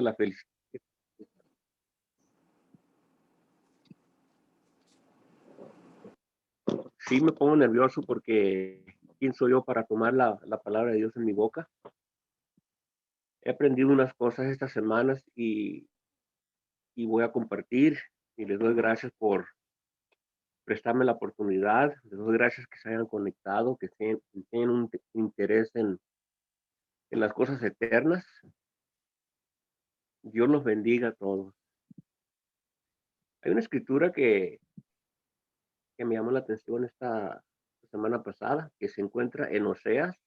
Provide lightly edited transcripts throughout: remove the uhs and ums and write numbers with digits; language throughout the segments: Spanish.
la felicidad. Sí me pongo nervioso porque ¿quién soy yo para tomar la palabra de Dios en mi boca? He aprendido unas cosas estas semanas y voy a compartir y les doy gracias por prestarme la oportunidad. Les doy gracias que se hayan conectado, que tengan un interés en las cosas eternas. Dios los bendiga a todos. Hay una escritura que me llamó la atención esta semana pasada, que se encuentra en Oseas.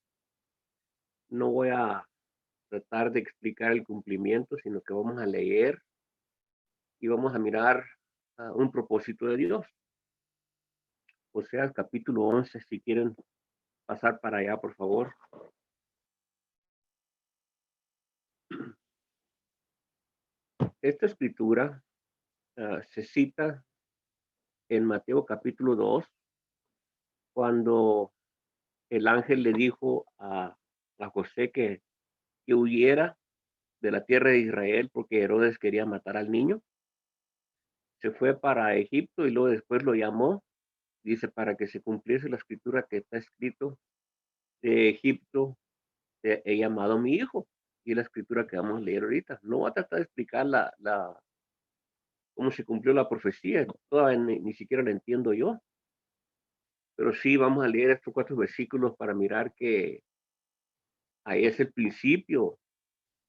No voy a tratar de explicar el cumplimiento, sino que vamos a leer y vamos a mirar un propósito de Dios. Oseas capítulo 11, si quieren pasar para allá, por favor. Esta escritura se cita en Mateo capítulo 2, cuando el ángel le dijo a José que huyera de la tierra de Israel porque Herodes quería matar al niño. Se fue para Egipto y luego después lo llamó, dice, para que se cumpliese la escritura que está escrito: de Egipto he llamado a mi hijo. Y la escritura que vamos a leer ahorita. No voy a tratar de explicar cómo se cumplió la profecía, todavía ni siquiera la entiendo yo, pero sí vamos a leer estos 4 versículos para mirar que ahí es el principio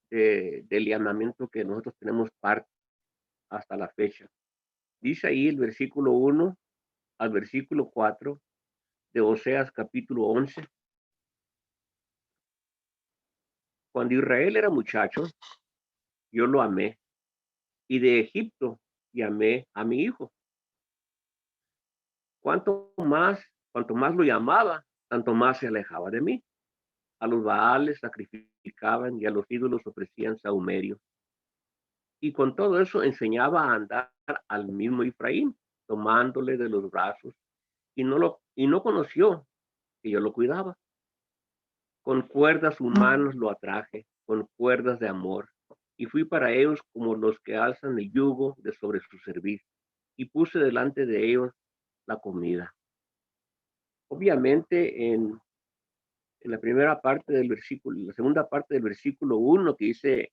del llamamiento que nosotros tenemos parte hasta la fecha. Dice ahí el versículo 1 al versículo 4 de Oseas capítulo 11. Cuando Israel era muchacho, yo lo amé, y de Egipto llamé a mi hijo. Cuanto más lo llamaba, tanto más se alejaba de mí. A los Baales sacrificaban y a los ídolos ofrecían sahumerio. Y con todo eso enseñaba a andar al mismo Efraín, tomándole de los brazos, y no conoció que yo lo cuidaba. Con cuerdas humanas lo atraje, con cuerdas de amor, y fui para ellos como los que alzan el yugo de sobre su cerviz, y puse delante de ellos la comida. Obviamente en la primera parte del versículo, la segunda parte del versículo 1, que dice: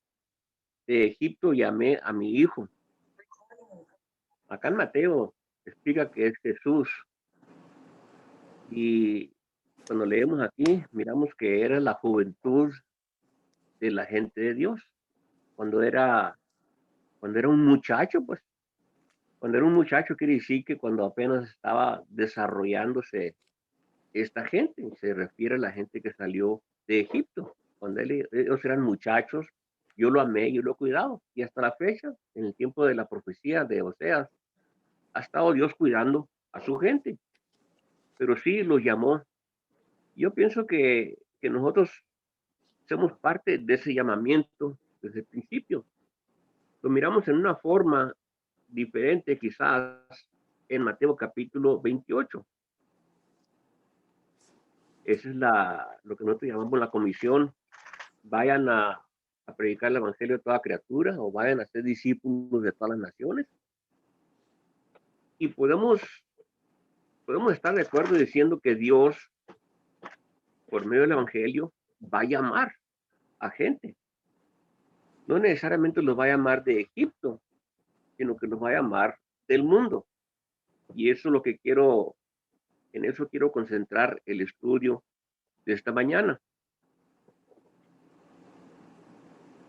de Egipto llamé a mi hijo. Acá en Mateo explica que es Jesús. Y cuando leemos aquí, miramos que era la juventud de la gente de Dios. Cuando era, cuando era un muchacho, pues, cuando era un muchacho quiere decir que cuando apenas estaba desarrollándose esta gente, se refiere a la gente que salió de Egipto. Cuando ellos eran muchachos, yo lo amé, yo lo he cuidado. Y hasta la fecha, en el tiempo de la profecía de Oseas, ha estado Dios cuidando a su gente. Pero sí los llamó. Yo pienso que nosotros somos parte de ese llamamiento desde el principio. Lo miramos en una forma diferente quizás en Mateo capítulo 28. Esa es lo que nosotros llamamos la comisión. Vayan a predicar el evangelio a toda criatura, o vayan a ser discípulos de todas las naciones. Y podemos estar de acuerdo diciendo que Dios, por medio del evangelio, va a llamar a gente. No necesariamente los va a llamar de Egipto, sino que los va a llamar del mundo. Y eso es lo que en eso quiero concentrar el estudio de esta mañana.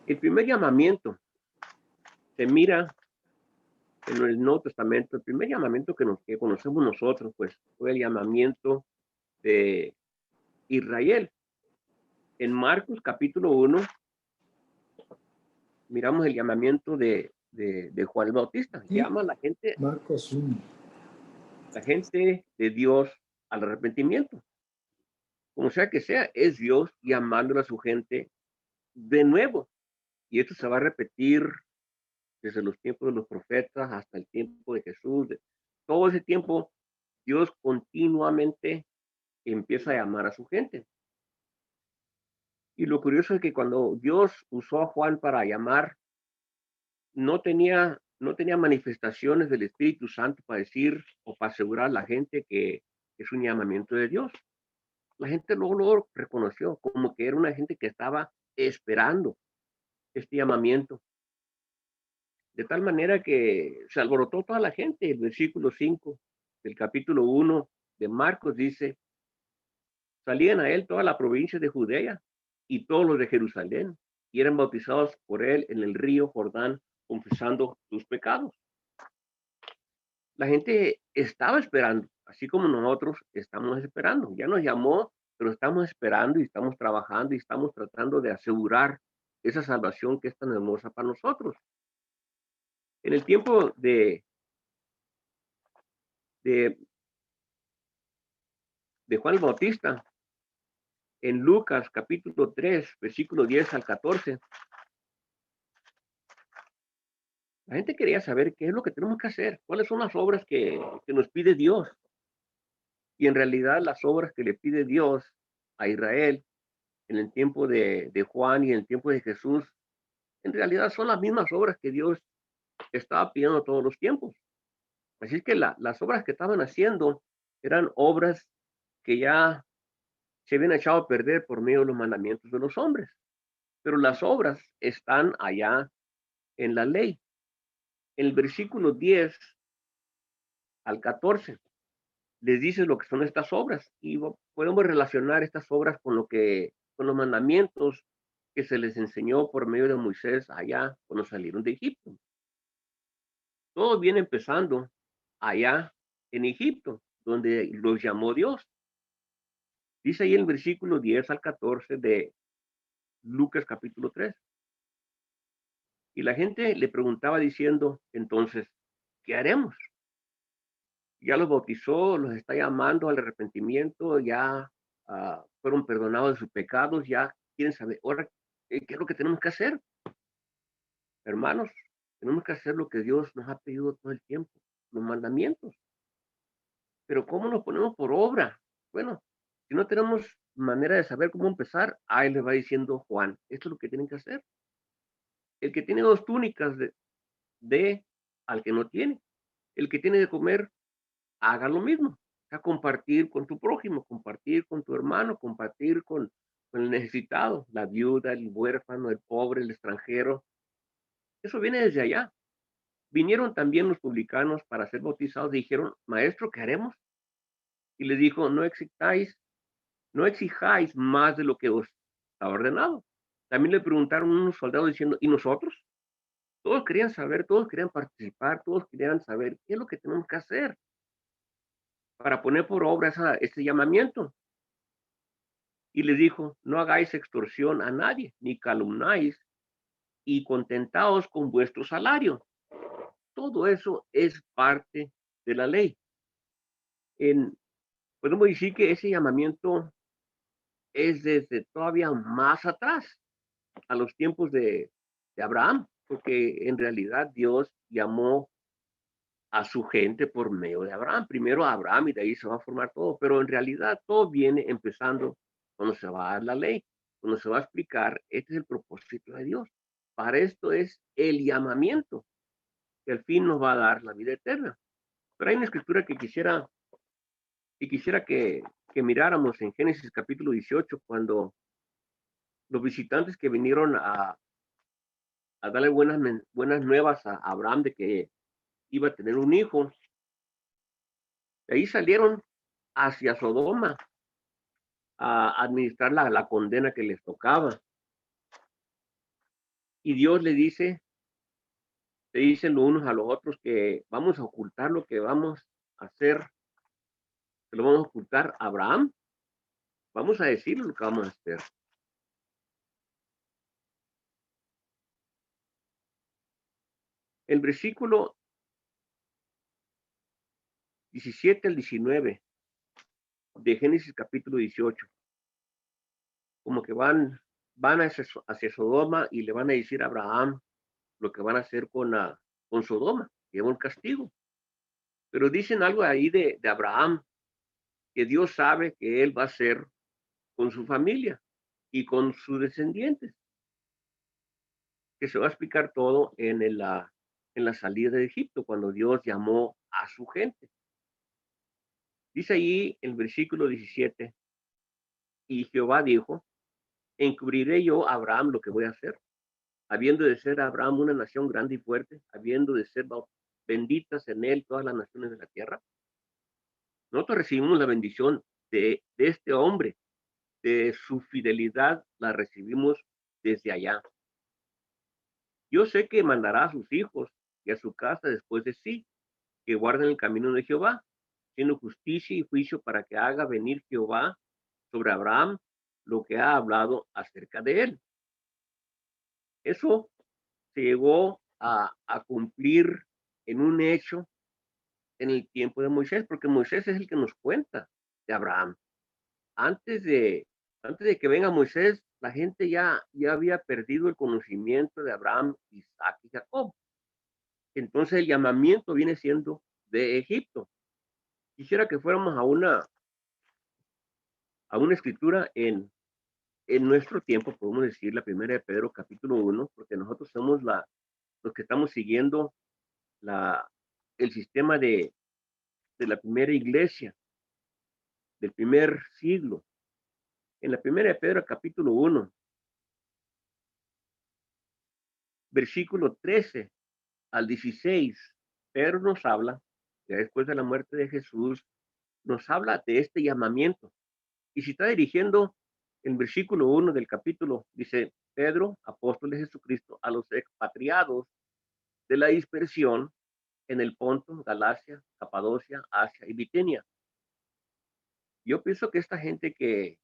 El primer llamamiento se mira en el Nuevo Testamento. El primer llamamiento que conocemos nosotros, pues, fue el llamamiento de Israel. En Marcos capítulo 1, miramos el llamamiento de Juan el Bautista. ¿Sí? Llama a Marcos 1. La gente de Dios al arrepentimiento. Como sea que sea, es Dios llamando a su gente de nuevo. Y esto se va a repetir desde los tiempos de los profetas hasta el tiempo de Jesús. Todo ese tiempo, Dios continuamente empieza a llamar a su gente. Y lo curioso es que cuando Dios usó a Juan para llamar no tenía manifestaciones del Espíritu Santo para decir o para asegurar a la gente que es un llamamiento de Dios. La gente luego reconoció como que era una gente que estaba esperando este llamamiento. De tal manera que se alborotó toda la gente. El versículo 5 del capítulo 1 de Marcos dice, salían a él toda la provincia de Judea y todos los de Jerusalén, y eran bautizados por él en el río Jordán, confesando sus pecados. La gente estaba esperando, así como nosotros estamos esperando. Ya nos llamó, pero estamos esperando y estamos trabajando y estamos tratando de asegurar esa salvación que es tan hermosa para nosotros. En el tiempo de, de Juan el Bautista, en Lucas capítulo 3, versículo 10 al 14, la gente quería saber qué es lo que tenemos que hacer, cuáles son las obras que nos pide Dios. Y en realidad las obras que le pide Dios a Israel en el tiempo de Juan y en el tiempo de Jesús, en realidad son las mismas obras que Dios estaba pidiendo todos los tiempos. Así es que las obras que estaban haciendo eran obras que ya se habían echado a perder por medio de los mandamientos de los hombres. Pero las obras están allá en la ley. En el versículo 10 al 14 les dice lo que son estas obras y podemos relacionar estas obras con los mandamientos que se les enseñó por medio de Moisés allá cuando salieron de Egipto. Todo viene empezando allá en Egipto, donde los llamó Dios. Dice ahí en el versículo 10 al 14 de Lucas capítulo 3. Y la gente le preguntaba diciendo, entonces, ¿qué haremos? Ya los bautizó, los está llamando al arrepentimiento, ya fueron perdonados de sus pecados, ya quieren saber, ahora, ¿qué es lo que tenemos que hacer? Hermanos, tenemos que hacer lo que Dios nos ha pedido todo el tiempo, los mandamientos. Pero ¿cómo nos ponemos por obra? Bueno, si no tenemos manera de saber cómo empezar, ahí les va diciendo Juan, esto es lo que tienen que hacer. El que tiene dos túnicas de al que no tiene. El que tiene de comer, haga lo mismo. O sea, compartir con tu prójimo, compartir con tu hermano, compartir con el necesitado, la viuda, el huérfano, el pobre, el extranjero. Eso viene desde allá. Vinieron también los publicanos para ser bautizados y dijeron, maestro, ¿qué haremos? Y le dijo, no exijáis más de lo que os está ordenado. También le preguntaron unos soldados diciendo, ¿y nosotros? Todos querían saber, todos querían participar, todos querían saber qué es lo que tenemos que hacer para poner por obra ese llamamiento. Y les dijo, no hagáis extorsión a nadie, ni calumnáis, y contentaos con vuestro salario. Todo eso es parte de la ley. Podemos decir que ese llamamiento es desde todavía más atrás, a los tiempos de Abraham, porque en realidad Dios llamó a su gente por medio de Abraham. Primero a Abraham y de ahí se va a formar todo, pero en realidad todo viene empezando cuando se va a dar la ley, cuando se va a explicar, este es el propósito de Dios. Para esto es el llamamiento, que al fin nos va a dar la vida eterna. Pero hay una escritura que miráramos en Génesis capítulo 18, cuando los visitantes que vinieron a darle buenas nuevas a Abraham de que iba a tener un hijo, de ahí salieron hacia Sodoma a administrar la condena que les tocaba. Y Dios se dicen los unos a los otros que vamos a ocultar lo que vamos a hacer, que lo vamos a ocultar a Abraham. Vamos a decirle lo que vamos a hacer. El versículo 17 al 19 de Génesis capítulo 18, como que van hacia Sodoma y le van a decir a Abraham lo que van a hacer con Sodoma, que es un castigo. Pero dicen algo ahí de Abraham, que Dios sabe que él va a hacer con su familia y con sus descendientes. que se va a explicar todo en la salida de Egipto, cuando Dios llamó a su gente. Dice ahí el versículo 17, y Jehová dijo, encubriré yo a Abraham lo que voy a hacer, habiendo de ser Abraham una nación grande y fuerte, habiendo de ser benditas en él todas las naciones de la tierra. Nosotros recibimos la bendición de este hombre, de su fidelidad la recibimos desde allá. Yo sé que mandará a sus hijos y a su casa después de sí, que guarden el camino de Jehová, haciendo justicia y juicio para que haga venir Jehová sobre Abraham lo que ha hablado acerca de él. Eso se llegó a cumplir en un hecho en el tiempo de Moisés, porque Moisés es el que nos cuenta de Abraham. Antes de, antes de que venga Moisés, la gente ya había perdido el conocimiento de Abraham, Isaac y Jacob. Entonces el llamamiento viene siendo de Egipto. Quisiera que fuéramos a una escritura en nuestro tiempo, podemos decir la primera de Pedro capítulo 1, porque nosotros somos los que estamos siguiendo la, el sistema de la primera iglesia, del primer siglo. En la primera de Pedro capítulo 1, versículo 13 al 16, Pedro nos habla, ya después de la muerte de Jesús, nos habla de este llamamiento. Y si está dirigiendo el versículo 1 del capítulo, dice, Pedro, apóstol de Jesucristo, a los expatriados de la dispersión en el Ponto, Galacia, Capadocia, Asia y Bitinia. Yo pienso que esta gente que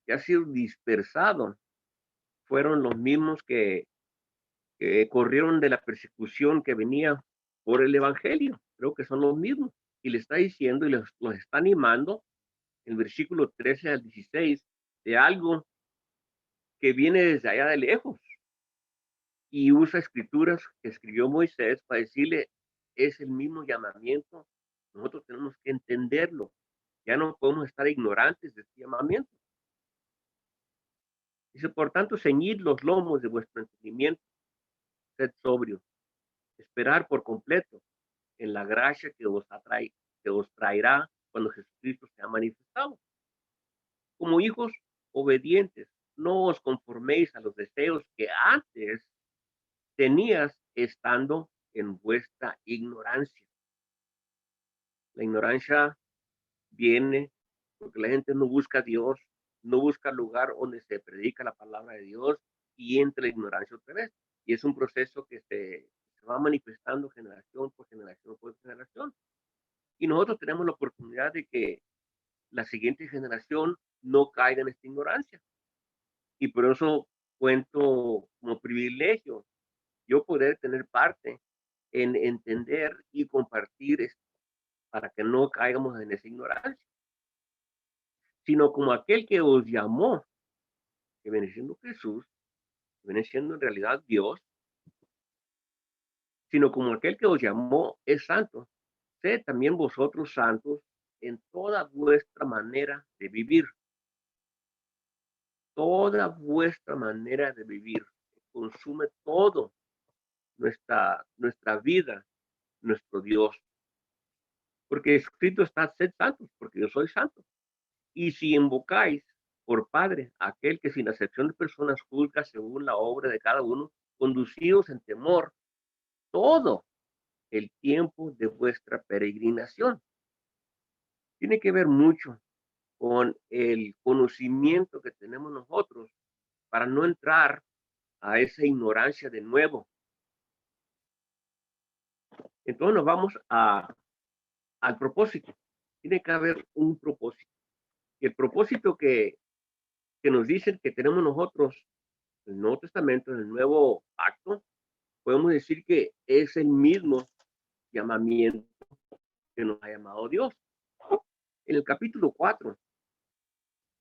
ha sido dispersado fueron los mismos que corrieron de la persecución que venía por el Evangelio. Creo que son los mismos. Y le está diciendo y los está animando, el versículo 13 al 16, de algo que viene desde allá de lejos y usa escrituras que escribió Moisés para decirle, es el mismo llamamiento, nosotros tenemos que entenderlo, ya no podemos estar ignorantes de este llamamiento. Dice, por tanto, ceñid los lomos de vuestro entendimiento, sed sobrios, esperar por completo en la gracia que os traerá cuando Jesucristo sea manifestado. Como hijos obedientes, no os conforméis a los deseos que antes tenías estando en vuestra ignorancia. La ignorancia viene porque la gente no busca a Dios, no busca lugar donde se predica la palabra de Dios y entra la ignorancia otra vez. Y es un proceso que se va manifestando generación por generación por generación. Y nosotros tenemos la oportunidad de que la siguiente generación no caiga en esta ignorancia. Y por eso cuento como privilegio yo poder tener parte en entender y compartir esto para que no caigamos en esa ignorancia, sino como aquel que os llamó, que viene siendo Jesús, que viene siendo en realidad Dios, sino como aquel que os llamó es santo, sed también vosotros santos en toda vuestra manera de vivir, toda vuestra manera de vivir, consume todo nuestra vida, nuestro Dios, porque escrito está, sed santos, porque yo soy santo. Y si invocáis por Padre aquel que sin acepción de personas juzga según la obra de cada uno, conducidos en temor todo el tiempo de vuestra peregrinación. Tiene que ver mucho con el conocimiento que tenemos nosotros para no entrar a esa ignorancia de nuevo. Entonces nos vamos al propósito. Tiene que haber un propósito. Y el propósito que nos dicen que tenemos nosotros en el Nuevo Testamento, en el Nuevo Pacto, podemos decir que es el mismo llamamiento que nos ha llamado Dios. En el capítulo 4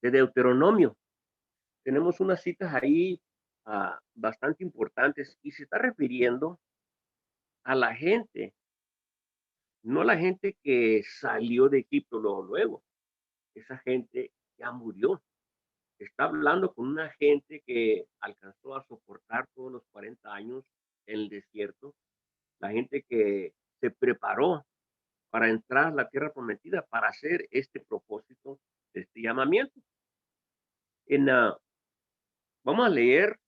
de Deuteronomio tenemos unas citas ahí bastante importantes y se está refiriendo a la gente, no la gente que salió de Egipto luego, esa gente ya murió. Está hablando con una gente que alcanzó a soportar todos los 40 años en el desierto, la gente que se preparó para entrar a la tierra prometida, para hacer este propósito, este llamamiento. En, vamos a leer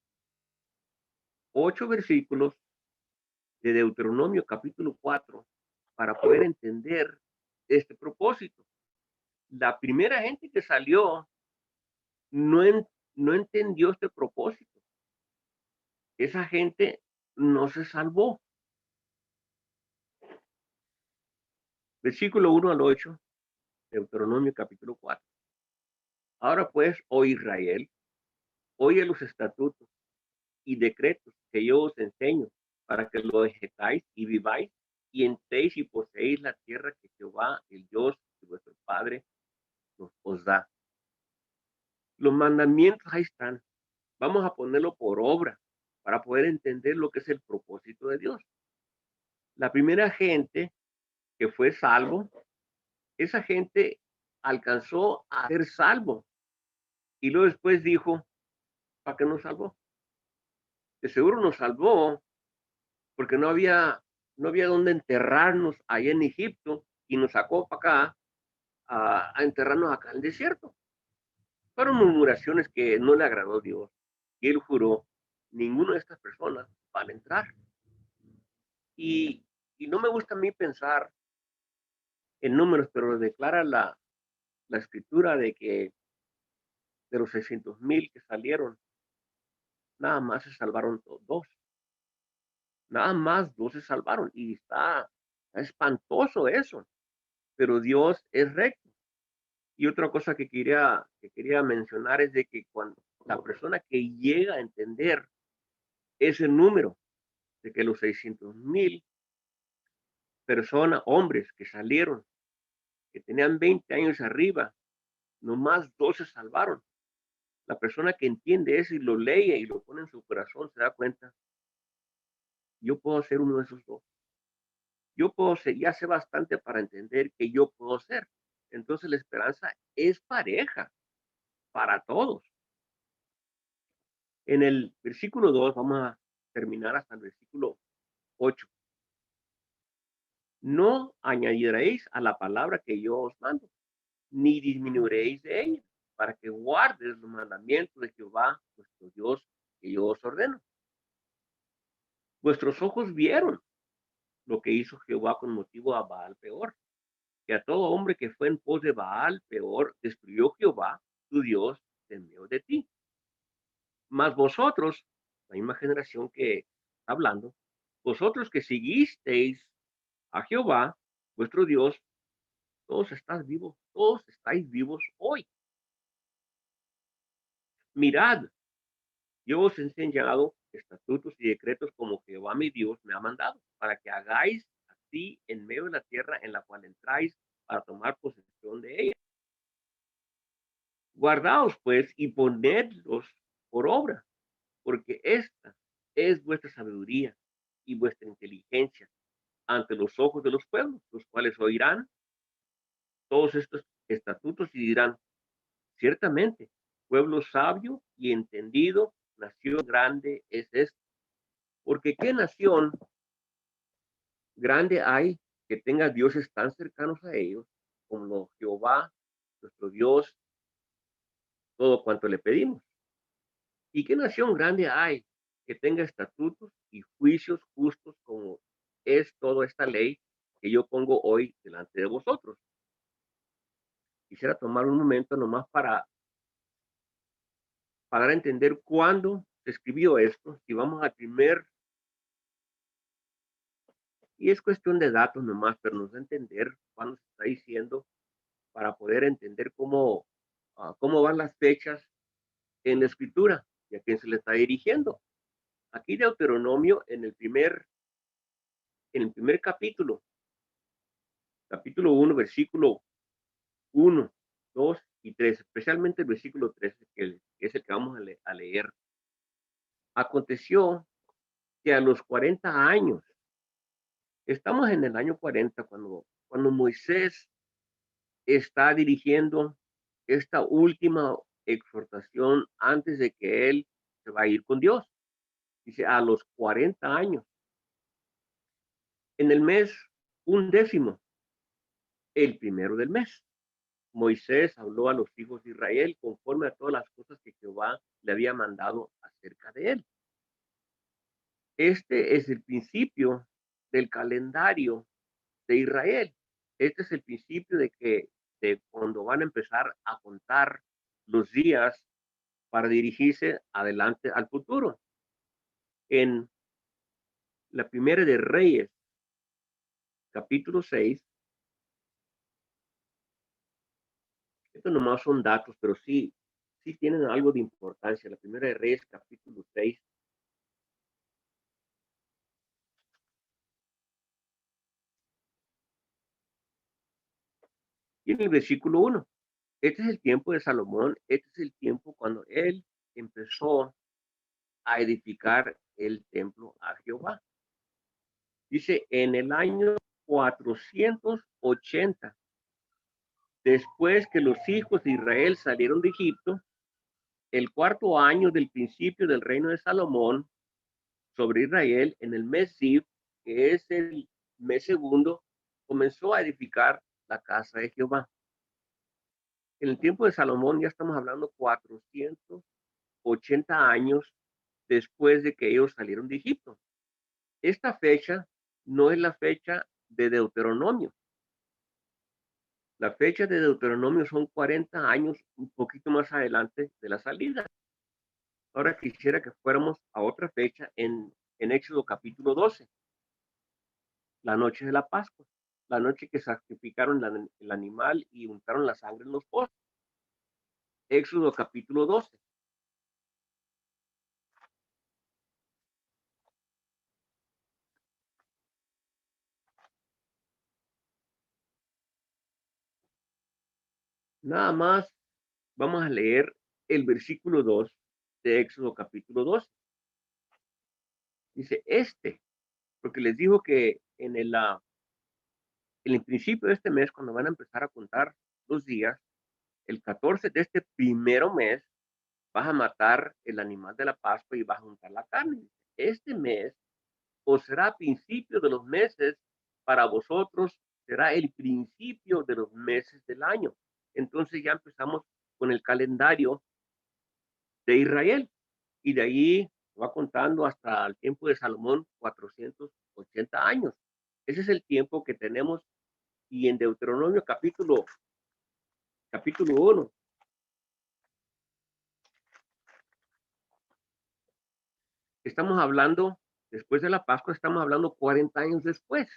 8 versículos de Deuteronomio capítulo 4 para poder entender este propósito. La primera gente que salió no, no entendió este propósito. Esa gente no se salvó. Versículo 1 al 8, Deuteronomio capítulo 4. Ahora pues, oh Israel, oye los estatutos y decretos que yo os enseño para que lo ejecutéis y viváis y entréis y poseéis la tierra que Jehová, el Dios de vuestro Padre, os da. Los mandamientos ahí están. Vamos a ponerlo por obra para poder entender lo que es el propósito de Dios. La primera gente que fue salvo, esa gente alcanzó a ser salvo y luego después dijo, ¿para qué nos salvó? De seguro nos salvó porque no había dónde enterrarnos allá en Egipto y nos sacó para acá a enterrarnos acá en el desierto. Fueron murmuraciones que no le agradó a Dios y él juró, ninguna de estas personas van a entrar. Y, y no me gusta a mí pensar en números, pero declara la escritura de que de los 600,000 que salieron, nada más se salvaron dos. Nada más dos se salvaron. Y está espantoso eso. Pero Dios es recto. Y otra cosa que quería mencionar es de que cuando la persona que llega a entender ese número de que los 600,000 personas, hombres que salieron, que tenían 20 años arriba, nomás dos se salvaron. La persona que entiende eso y lo lee y lo pone en su corazón se da cuenta, yo puedo ser uno de esos dos. Yo puedo ser, ya sé bastante para entender que yo puedo ser. Entonces la esperanza es pareja para todos. En el versículo 2 vamos a terminar hasta el versículo 8. No añadiréis a la palabra que yo os mando, ni disminuiréis de ella, para que guardes los mandamientos de Jehová, vuestro Dios, que yo os ordeno. Vuestros ojos vieron lo que hizo Jehová con motivo a Baal peor, que a todo hombre que fue en pos de Baal peor, destruyó Jehová, tu Dios, en medio de ti. Mas vosotros, la misma generación que está hablando, vosotros que seguisteis a Jehová, vuestro Dios, todos estáis vivos hoy. Mirad, yo os he enseñado estatutos y decretos como Jehová mi Dios me ha mandado, para que hagáis así en medio de la tierra en la cual entráis para tomar posesión de ella. Guardaos pues y ponedlos por obra, porque esta es vuestra sabiduría y vuestra inteligencia ante los ojos de los pueblos, los cuales oirán todos estos estatutos y dirán, ciertamente, pueblo sabio y entendido, nación grande es esta. Porque qué nación grande hay que tenga dioses tan cercanos a ellos como Jehová, nuestro Dios, todo cuanto le pedimos. ¿Y qué nación grande hay que tenga estatutos y juicios justos como es toda esta ley que yo pongo hoy delante de vosotros? Quisiera tomar un momento nomás para dar a entender cuándo se escribió esto. Si vamos al primer, y es cuestión de datos nomás, pero nos da a entender cuándo se está diciendo para poder entender cómo van las fechas en la escritura y a quién se le está dirigiendo. Aquí Deuteronomio en el primer capítulo 1, versículo 1, 2 y 3, especialmente el versículo 3, que es el que vamos a leer. Aconteció que a los 40 años, estamos en el año 40, cuando Moisés está dirigiendo esta última exhortación antes de que él se va a ir con Dios. Dice, a los 40 años, en el mes 11, el primero del mes, Moisés habló a los hijos de Israel conforme a todas las cosas que Jehová le había mandado acerca de él. Este es el principio del calendario de Israel. Este es el principio de cuando van a empezar a contar los días para dirigirse adelante al futuro. En la primera de Reyes, capítulo 6, estos nomás son datos, pero sí tienen algo de importancia. La primera de Reyes, capítulo 6, y en el versículo 1. Este es el tiempo de Salomón, este es el tiempo cuando él empezó a edificar el templo a Jehová. Dice, en el año 480, después que los hijos de Israel salieron de Egipto, el cuarto año del principio del reino de Salomón sobre Israel, en el mes Zif, que es el mes segundo, comenzó a edificar la casa de Jehová. En el tiempo de Salomón ya estamos hablando 480 años después de que ellos salieron de Egipto. Esta fecha no es la fecha de Deuteronomio. La fecha de Deuteronomio son 40 años, un poquito más adelante de la salida. Ahora quisiera que fuéramos a otra fecha en Éxodo capítulo 12, la noche de la Pascua, la noche que sacrificaron el animal y untaron la sangre en los postes. Éxodo capítulo 12. Nada más vamos a leer el versículo 2 de Éxodo capítulo 12. Dice, porque les dijo que en el principio de este mes, cuando van a empezar a contar los días, el 14 de este primero mes, vas a matar el animal de la Pascua y vas a untar la carne. Este mes os será principio de los meses, para vosotros será el principio de los meses del año. Entonces ya empezamos con el calendario de Israel y de ahí va contando hasta el tiempo de Salomón, 480 años. Ese es el tiempo que tenemos. Y en Deuteronomio capítulo 1, estamos hablando, después de la Pascua, estamos hablando 40 años después.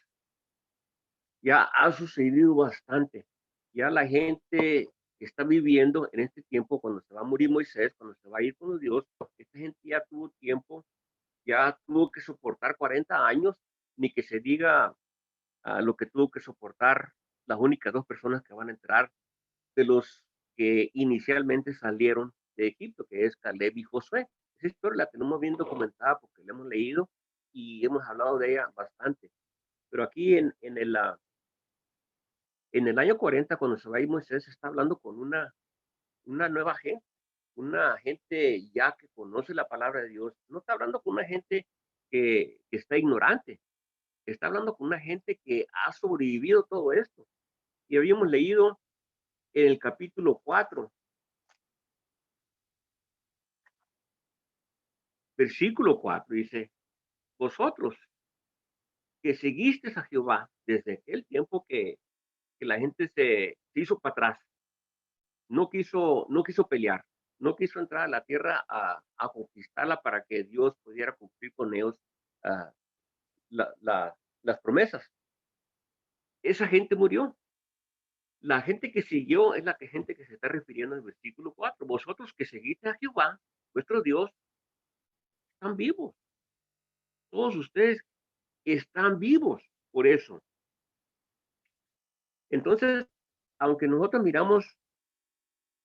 Ya ha sucedido bastante. Ya la gente está viviendo en este tiempo, cuando se va a morir Moisés, cuando se va a ir con Dios, esta gente ya tuvo tiempo, ya tuvo que soportar 40 años, ni que se diga lo que tuvo que soportar las únicas dos personas que van a entrar de los que inicialmente salieron de Egipto, que es Caleb y Josué. Esa historia la tenemos bien documentada porque la hemos leído y hemos hablado de ella bastante. Pero aquí en el año 40, cuando se va a ir Moisés, está hablando con una nueva gente, una gente ya que conoce la palabra de Dios. No está hablando con una gente que está ignorante, está hablando con una gente que ha sobrevivido todo esto. Y habíamos leído en el capítulo 4, versículo 4, dice, vosotros que seguiste a Jehová desde aquel tiempo que la gente se hizo para atrás, no quiso pelear, no quiso entrar a la tierra a conquistarla para que Dios pudiera cumplir con ellos uh, las promesas. Esa gente murió. La gente que siguió es la gente que se está refiriendo en el versículo 4. Vosotros que seguiste a Jehová, vuestro Dios, están vivos. Todos ustedes están vivos por eso. Entonces, aunque nosotros miramos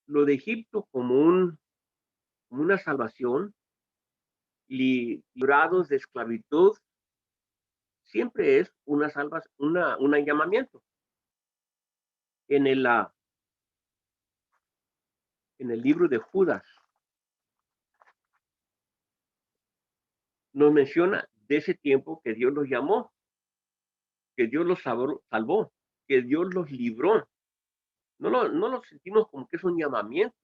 lo de Egipto como una salvación, librados de esclavitud, siempre es una salvación, un llamamiento. En el en el libro de Judas, nos menciona de ese tiempo que Dios los llamó, que Dios los salvó, que Dios los libró. No lo sentimos como que es un llamamiento,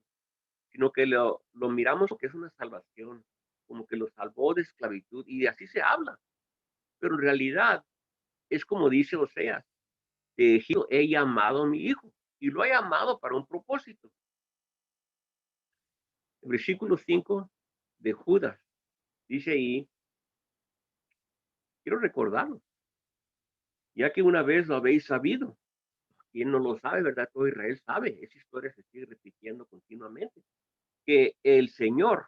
sino que lo miramos como que es una salvación, como que los salvó de esclavitud, y de así se habla. Pero en realidad es como dice Oseas, de Egipto he llamado a mi hijo, y lo he llamado para un propósito. El versículo 5 de Judas dice ahí, quiero recordarlo, ya que una vez lo habéis sabido. Quien no lo sabe, ¿verdad? Todo Israel sabe. Esa historia se sigue repitiendo continuamente. Que el Señor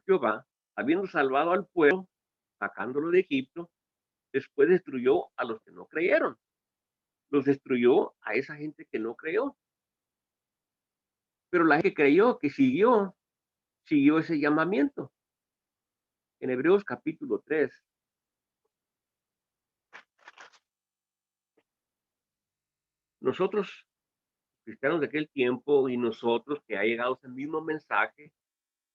Jehová, habiendo salvado al pueblo, sacándolo de Egipto, después destruyó a los que no creyeron. Los destruyó a esa gente que no creyó. Pero la gente que creyó, que siguió ese llamamiento. En Hebreos capítulo 3, nosotros, cristianos de aquel tiempo, y nosotros que ha llegado ese mismo mensaje,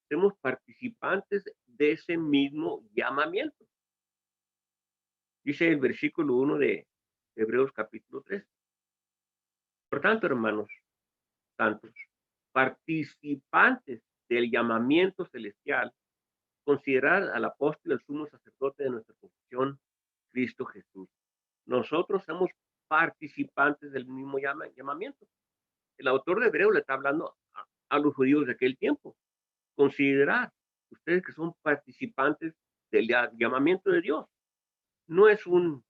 somos participantes de ese mismo llamamiento. Dice el versículo 1 de Hebreos capítulo 3. Por tanto, hermanos santos, participantes del llamamiento celestial, considerar al apóstol, el sumo sacerdote de nuestra confesión, Cristo Jesús. Nosotros somos participantes del mismo llamamiento. El autor de Hebreos le está hablando a los judíos de aquel tiempo. Considerar ustedes que son participantes del llamamiento de Dios. No es un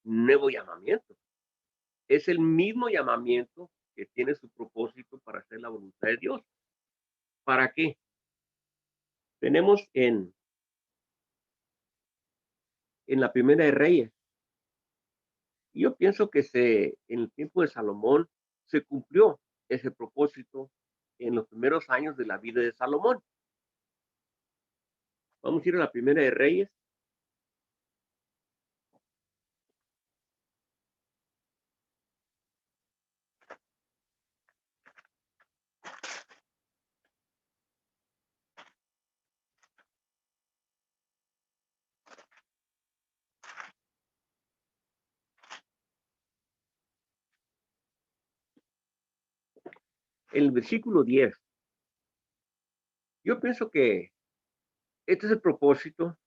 nuevo llamamiento, es el mismo llamamiento que tiene su propósito para hacer la voluntad de Dios. ¿Para qué? Tenemos en la Primera de Reyes. Y yo pienso que en el tiempo de Salomón se cumplió ese propósito en los primeros años de la vida de Salomón. Vamos a ir a la Primera de Reyes. El versículo 10. Yo pienso que este es el propósito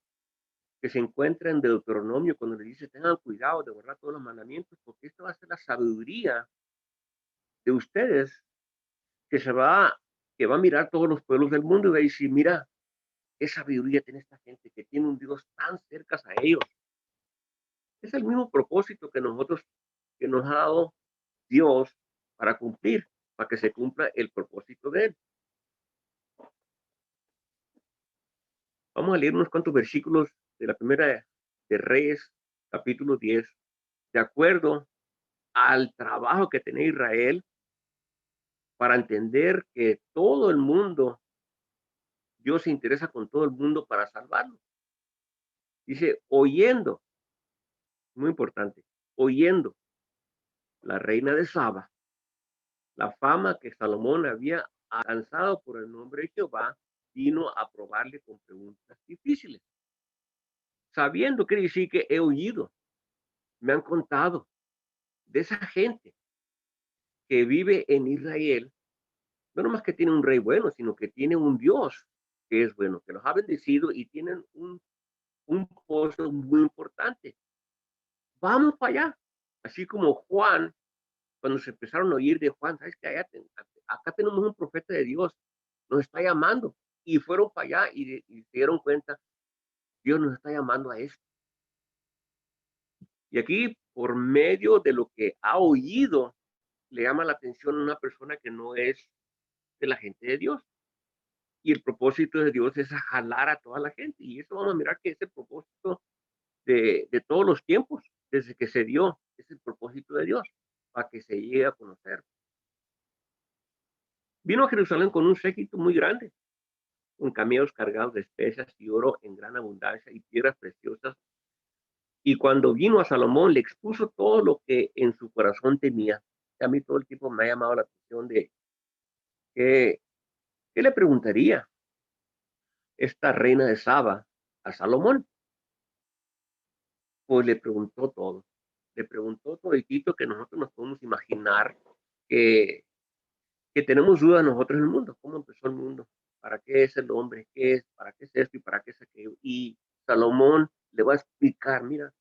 que se encuentra en Deuteronomio cuando le dice, tengan cuidado de guardar todos los mandamientos, porque esto va a ser la sabiduría de ustedes que va a mirar todos los pueblos del mundo y va a decir, mira, qué sabiduría tiene esta gente que tiene un Dios tan cerca a ellos. Es el mismo propósito que nos ha dado Dios para cumplir, para que se cumpla el propósito de él. Vamos a leer unos cuantos versículos de la Primera de Reyes, capítulo 10, de acuerdo al trabajo que tenía Israel para entender que todo el mundo, Dios se interesa con todo el mundo para salvarlo. Dice, oyendo, muy importante, oyendo la reina de Saba, la fama que Salomón había alcanzado por el nombre de Jehová, vino a probarle con preguntas difíciles. Sabiendo, quiere decir que he oído, me han contado de esa gente que vive en Israel, no nomás que tiene un rey bueno, sino que tiene un Dios que es bueno, que los ha bendecido y tienen un pozo muy importante. Vamos para allá. Así como Juan, cuando se empezaron a oír de Juan, ¿sabes qué? Acá tenemos un profeta de Dios, nos está llamando. Y fueron para allá y se dieron cuenta, Dios nos está llamando a esto. Y aquí, por medio de lo que ha oído, le llama la atención a una persona que no es de la gente de Dios. Y el propósito de Dios es jalar a toda la gente. Y eso vamos a mirar que es el propósito de todos los tiempos, desde que se dio, es el propósito de Dios, para que se llegue a conocer. Vino a Jerusalén con un séquito muy grande, con camellos cargados de especias y oro en gran abundancia y piedras preciosas. Y cuando vino a Salomón, le expuso todo lo que en su corazón tenía. A mí todo el tiempo me ha llamado la atención ¿Qué, qué le preguntaría esta reina de Saba a Salomón? Pues le preguntó todo. Le preguntó toditito que nosotros nos podemos imaginar que, que tenemos dudas nosotros en el mundo. ¿Cómo empezó el mundo? ¿Para qué es el hombre? ¿Qué es? ¿Para qué es esto? ¿Y para qué es aquello? Y Salomón le va a explicar, mira,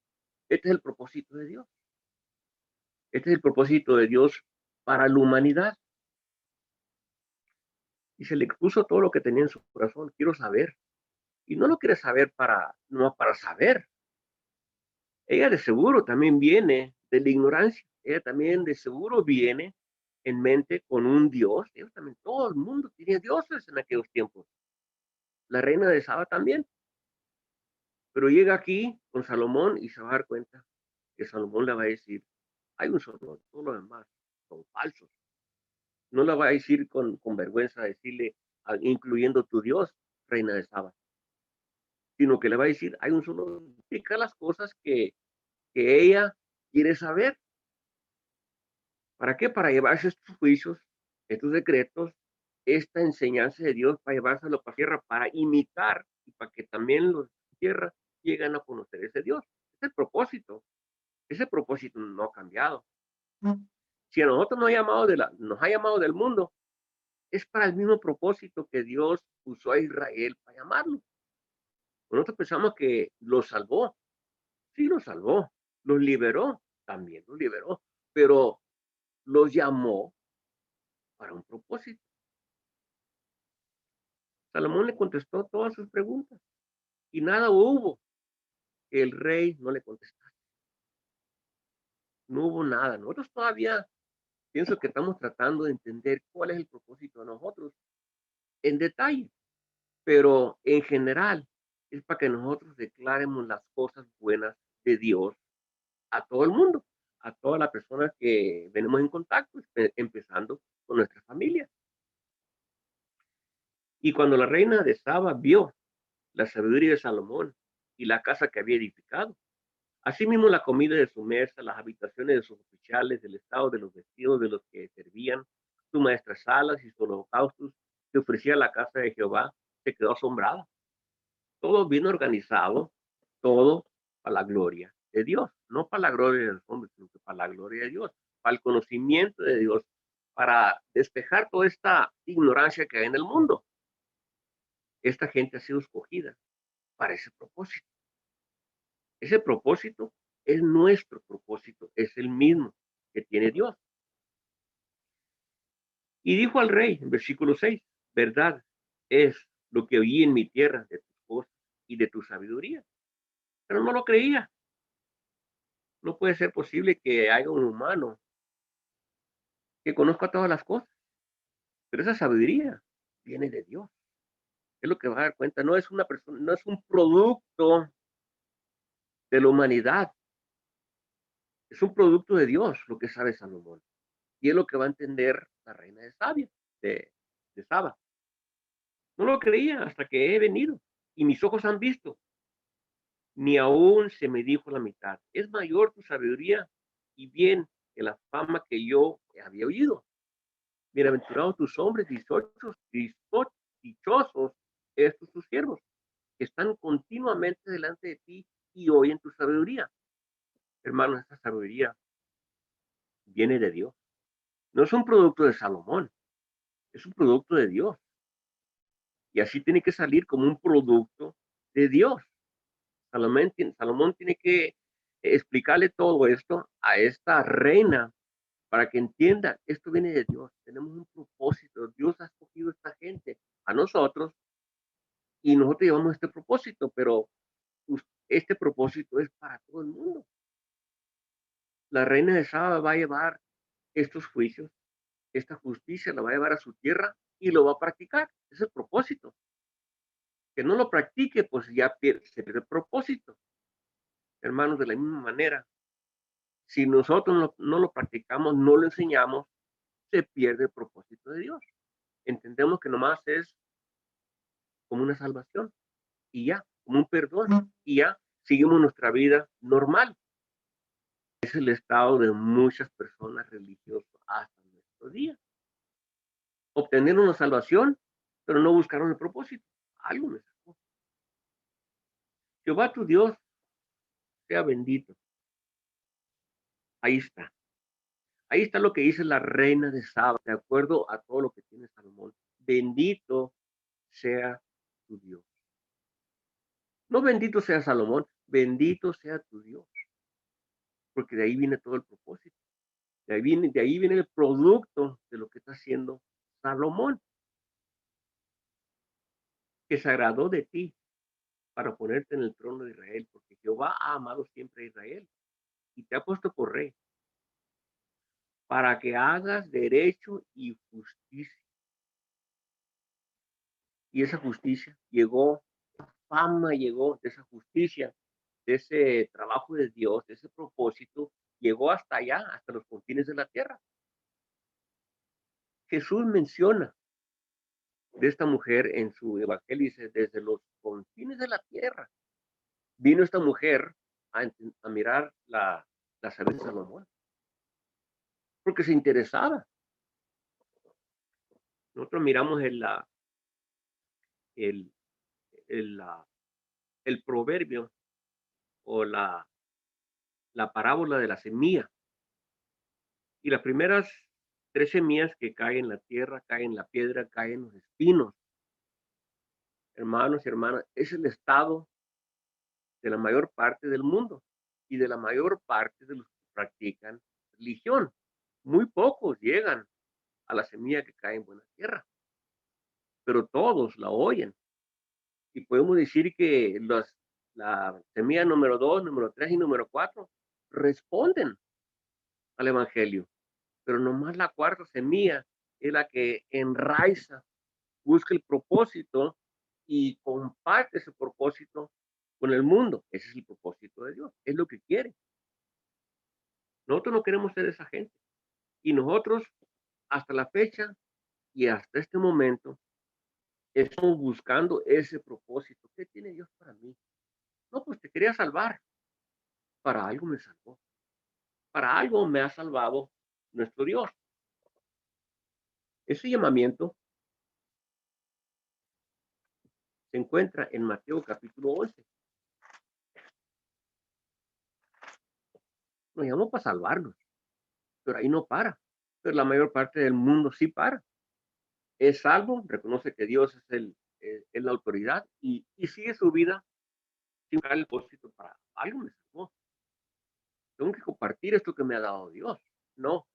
este es el propósito de Dios. Este es el propósito de Dios para la humanidad. Y se le expuso todo lo que tenía en su corazón. Quiero saber. Y no lo quiere saber no para saber. Ella de seguro también viene de la ignorancia. Ella también de seguro viene en mente con un Dios. Ellos también, todo el mundo tenía dioses en aquellos tiempos. La reina de Saba también. Pero llega aquí con Salomón y se va a dar cuenta que Salomón le va a decir, hay un solo Dios, todo lo demás son falsos. No la va a decir con vergüenza, decirle, incluyendo tu Dios, reina de Saba, sino que le va a decir, hay un solo, explica las cosas que ella quiere saber. ¿Para qué? Para llevarse estos juicios, estos decretos, esta enseñanza de Dios, para llevárselo para tierra, para imitar y para que también los de tierra lleguen a conocer ese Dios. Es el propósito. Ese propósito no ha cambiado. Si a nosotros nos ha llamado del mundo, es para el mismo propósito que Dios usó a Israel para llamarlo. Nosotros pensamos que los salvó. Sí, los salvó. Los liberó. También los liberó. Pero los llamó para un propósito. Salomón le contestó todas sus preguntas y nada hubo que el rey no le contestara. No hubo nada. Nosotros todavía pienso que estamos tratando de entender cuál es el propósito de nosotros en detalle, pero en general es para que nosotros declaremos las cosas buenas de Dios a todo el mundo, a todas las personas que venimos en contacto, empezando con nuestra familia. Y cuando la reina de Saba vio la sabiduría de Salomón y la casa que había edificado, asimismo la comida de su mesa, las habitaciones de sus oficiales, el estado de los vestidos de los que servían, sus maestras salas y sus holocaustos que ofrecía la casa de Jehová, se quedó asombrada. Todo bien organizado, todo para la gloria de Dios, no para la gloria de los hombres, sino que para la gloria de Dios, para el conocimiento de Dios, para despejar toda esta ignorancia que hay en el mundo. Esta gente ha sido escogida para ese propósito. Ese propósito es nuestro propósito, es el mismo que tiene Dios. Y dijo al rey, en versículo 6, verdad es lo que oí en mi tierra de tus cosas y de tu sabiduría. Pero no lo creía. No puede ser posible que haya un humano que conozca todas las cosas, pero esa sabiduría viene de Dios. Es lo que va a dar cuenta, no es una persona, no es un producto de la humanidad, es un producto de Dios lo que sabe Salomón. Y es lo que va a entender la reina de Saba. No lo creía hasta que he venido y mis ojos han visto. Ni aún se me dijo la mitad. Es mayor tu sabiduría y bien que la fama que yo había oído. Bienaventurados tus hombres, dichosos estos tus siervos, que están continuamente delante de ti y oyen tu sabiduría. Hermanos, esta sabiduría viene de Dios. No es un producto de Salomón, es un producto de Dios. Y así tiene que salir como un producto de Dios. Salomón tiene que explicarle todo esto a esta reina para que entienda, esto viene de Dios, tenemos un propósito, Dios ha escogido a esta gente, a nosotros, y nosotros llevamos este propósito, pero este propósito es para todo el mundo. La reina de Saba va a llevar estos juicios, esta justicia la va a llevar a su tierra y lo va a practicar. Es el propósito. Que no lo practique, pues ya se pierde el propósito. Hermanos, de la misma manera, si nosotros no lo practicamos, no lo enseñamos, se pierde el propósito de Dios. Entendemos que nomás es como una salvación y ya, como un perdón y ya, seguimos nuestra vida normal. Es el estado de muchas personas religiosas hasta nuestro día. obtener una salvación, pero no buscaron el propósito. Algo me sacó. Jehová tu Dios sea bendito. Ahí está. Ahí está lo que dice la reina de Saba, de acuerdo a todo lo que tiene Salomón. Bendito sea tu Dios. No bendito sea Salomón, bendito sea tu Dios. Porque de ahí viene todo el propósito. De ahí viene el producto de lo que está haciendo Salomón, que se agradó de ti para ponerte en el trono de Israel, porque Jehová ha amado siempre a Israel y te ha puesto por rey, para que hagas derecho y justicia. Y esa justicia llegó, fama llegó de esa justicia, de ese trabajo de Dios, de ese propósito, llegó hasta allá, hasta los confines de la tierra. Jesús menciona de esta mujer en su evangelio, dice, desde los confines de la tierra vino esta mujer a mirar la sabiduría de Salomón, porque se interesaba. Nosotros miramos el, el, la, el proverbio o la parábola de la semilla, y las primeras tres semillas que caen en la tierra, caen en la piedra, caen en los espinos. Hermanos y hermanas, es el estado de la mayor parte del mundo y de la mayor parte de los que practican religión. Muy pocos llegan a la semilla que cae en buena tierra, pero todos la oyen. Y podemos decir que la semilla número 2, número 3 y número 4 responden al Evangelio, pero nomás la cuarta semilla es la que enraiza, busca el propósito y comparte ese propósito con el mundo. Ese es el propósito de Dios, es lo que quiere. Nosotros no queremos ser esa gente. Y nosotros, hasta la fecha y hasta este momento, estamos buscando ese propósito. ¿Qué tiene Dios para mí? No, pues te quería salvar. Para algo me salvó. Para algo me ha salvado nuestro Dios. Ese llamamiento se encuentra en Mateo capítulo 11. Nos llamó para salvarnos, pero ahí no para. Pero la mayor parte del mundo sí para. Es salvo, reconoce que Dios es la autoridad y sigue su vida sin buscar el propósito. Para algo me salvó. Tengo que compartir esto que me ha dado Dios. No,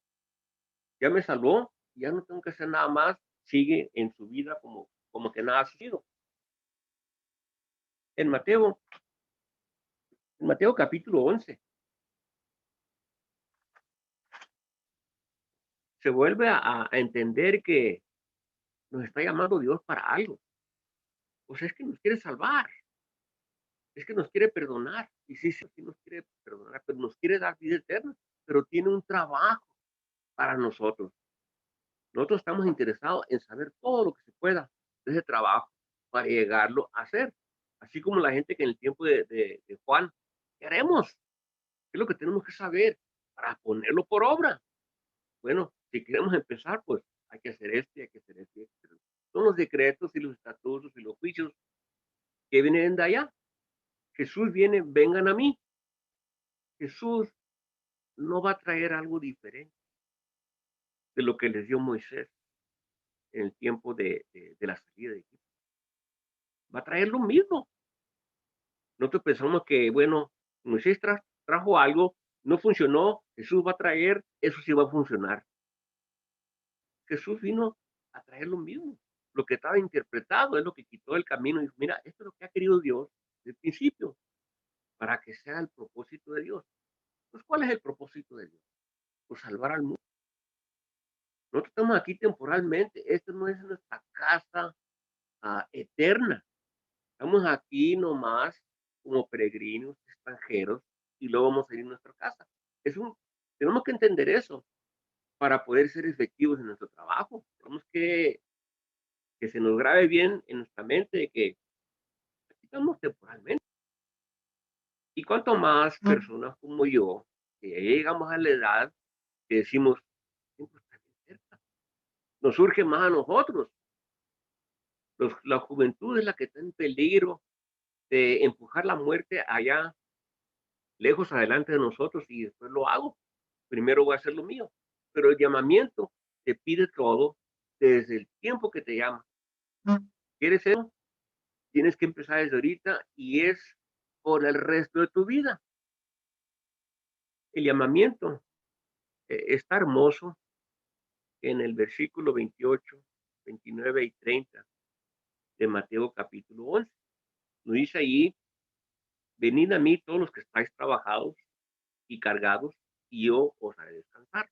ya me salvó, ya no tengo que hacer nada más. Sigue en su vida como que nada ha sido. En Mateo, en Mateo capítulo 11, se vuelve a entender que nos está llamando Dios para algo. O sea, es que nos quiere salvar, es que nos quiere perdonar. Y sí, sí, sí nos quiere perdonar, pero nos quiere dar vida eterna, pero tiene un trabajo para nosotros. Nosotros estamos interesados en saber todo lo que se pueda de ese trabajo para llegarlo a hacer. Así como la gente que en el tiempo de Juan, ¿qué haremos? ¿Qué es lo que tenemos que saber para ponerlo por obra? Bueno, si queremos empezar, pues hay que hacer esto y hay que hacer esto. Son los decretos y los estatutos y los juicios que vienen de allá. Jesús viene, vengan a mí. Jesús no va a traer algo diferente de lo que les dio Moisés en el tiempo de la salida de Egipto. Va a traer lo mismo. Nosotros pensamos que, bueno, Moisés trajo algo, no funcionó, Jesús va a traer, eso sí va a funcionar. Jesús vino a traer lo mismo. Lo que estaba interpretado es lo que quitó el camino. Y dijo, mira, esto es lo que ha querido Dios desde el principio, para que sea el propósito de Dios. Pues, ¿cuál es el propósito de Dios? Pues salvar al mundo. Nosotros estamos aquí temporalmente. Esto no es nuestra casa eterna. Estamos aquí nomás como peregrinos extranjeros y luego vamos a ir a nuestra casa. Tenemos que entender eso para poder ser efectivos en nuestro trabajo. Tenemos que se nos grabe bien en nuestra mente de que estamos temporalmente. Y cuanto más personas como yo, que ya llegamos a la edad, que decimos, tiempo está bien cerca. nos surge más a nosotros. La juventud es la que está en peligro de empujar la muerte allá, lejos adelante de nosotros, y después lo hago. Primero voy a hacer lo mío. Pero el llamamiento te pide todo desde el tiempo que te llama. ¿Quieres eso? Tienes que empezar desde ahorita y es por el resto de tu vida. El llamamiento está hermoso en el versículo 28, 29 y 30 de Mateo capítulo 11. Nos dice allí, venid a mí todos los que estáis trabajados y cargados, y yo os haré descansar.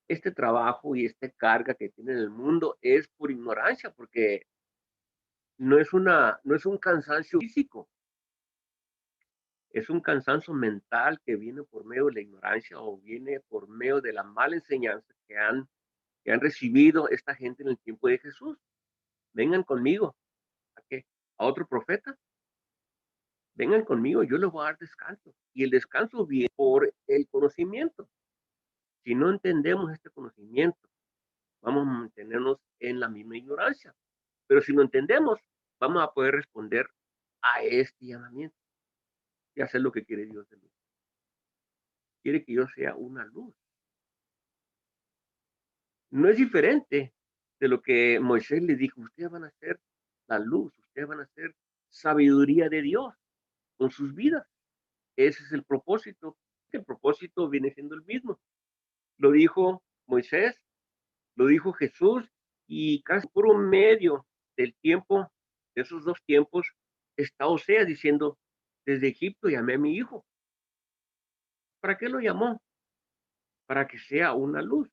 Este trabajo y esta carga que tiene el mundo es por ignorancia, porque no es un cansancio físico, es un cansancio mental que viene por medio de la ignorancia o viene por medio de la mala enseñanza que han recibido esta gente en el tiempo de Jesús. Vengan conmigo. ¿A qué? ¿A otro profeta? Vengan conmigo, yo les voy a dar descanso. Y el descanso viene por el conocimiento. Si no entendemos este conocimiento, vamos a mantenernos en la misma ignorancia. Pero si lo entendemos, vamos a poder responder a este llamamiento y hacer lo que quiere Dios de mí. Quiere que yo sea una luz. No es diferente de lo que Moisés le dijo, ustedes van a ser la luz, ustedes van a ser sabiduría de Dios con sus vidas. Ese es el propósito. El propósito viene siendo el mismo. Lo dijo Moisés, lo dijo Jesús, y casi por un medio del tiempo, de esos dos tiempos, está Oseas diciendo, desde Egipto llamé a mi hijo. ¿Para qué lo llamó? Para que sea una luz,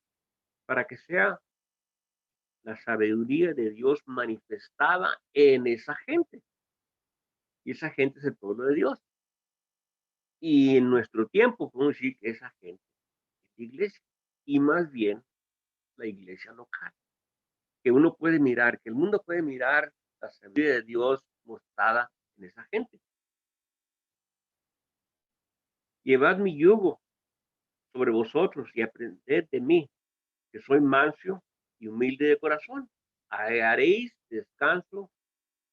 para que sea la sabiduría de Dios manifestada en esa gente. Y esa gente es el pueblo de Dios. Y en nuestro tiempo podemos decir que esa gente es la iglesia. Y más bien la iglesia local. Que uno puede mirar, que el mundo puede mirar la sabiduría de Dios mostrada en esa gente. Llevad mi yugo sobre vosotros y aprended de mí, que soy manso y humilde de corazón. Haréis descanso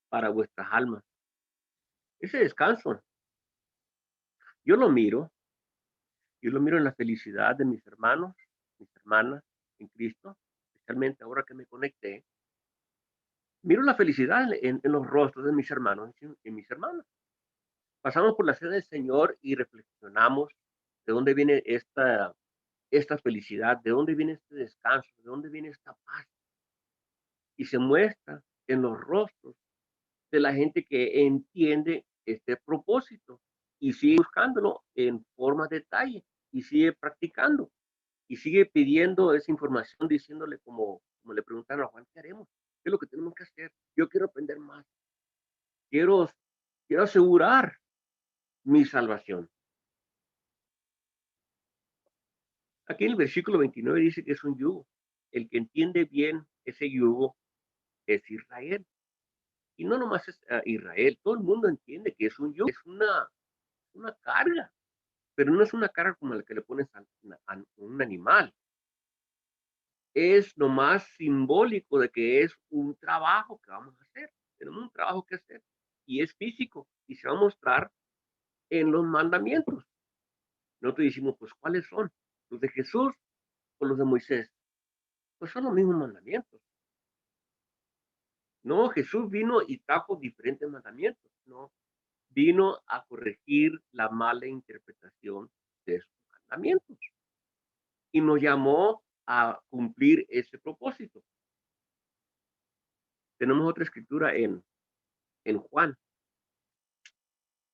para vuestras almas. Ese descanso, yo lo miro, yo lo miro en la felicidad de mis hermanos, mis hermanas en Cristo, especialmente ahora que me conecté. Miro la felicidad en los rostros de mis hermanos y mis hermanas. Pasamos por la cena del Señor y reflexionamos de dónde viene esta felicidad, de dónde viene este descanso, de dónde viene esta paz. Y se muestra en los rostros de la gente que entiende este propósito y sigue buscándolo en forma de detalle y sigue practicando y sigue pidiendo esa información, diciéndole como le preguntaron a Juan, ¿qué haremos? ¿Qué es lo que tenemos que hacer? Yo quiero aprender más. Quiero, quiero asegurar mi salvación. Aquí en el versículo 29 dice que es un yugo. El que entiende bien ese yugo es Israel. Y no nomás es Israel, todo el mundo entiende que es un yugo, es una carga, pero no es una carga como la que le pones a un animal. Es nomás simbólico de que es un trabajo que vamos a hacer. Tenemos un trabajo que hacer y es físico y se va a mostrar en los mandamientos. Nosotros decimos, pues, ¿cuáles son? ¿Los de Jesús o los de Moisés? Pues son los mismos mandamientos. No, Jesús vino y trajo diferentes mandamientos, no, vino a corregir la mala interpretación de sus mandamientos y nos llamó a cumplir ese propósito. Tenemos otra escritura en Juan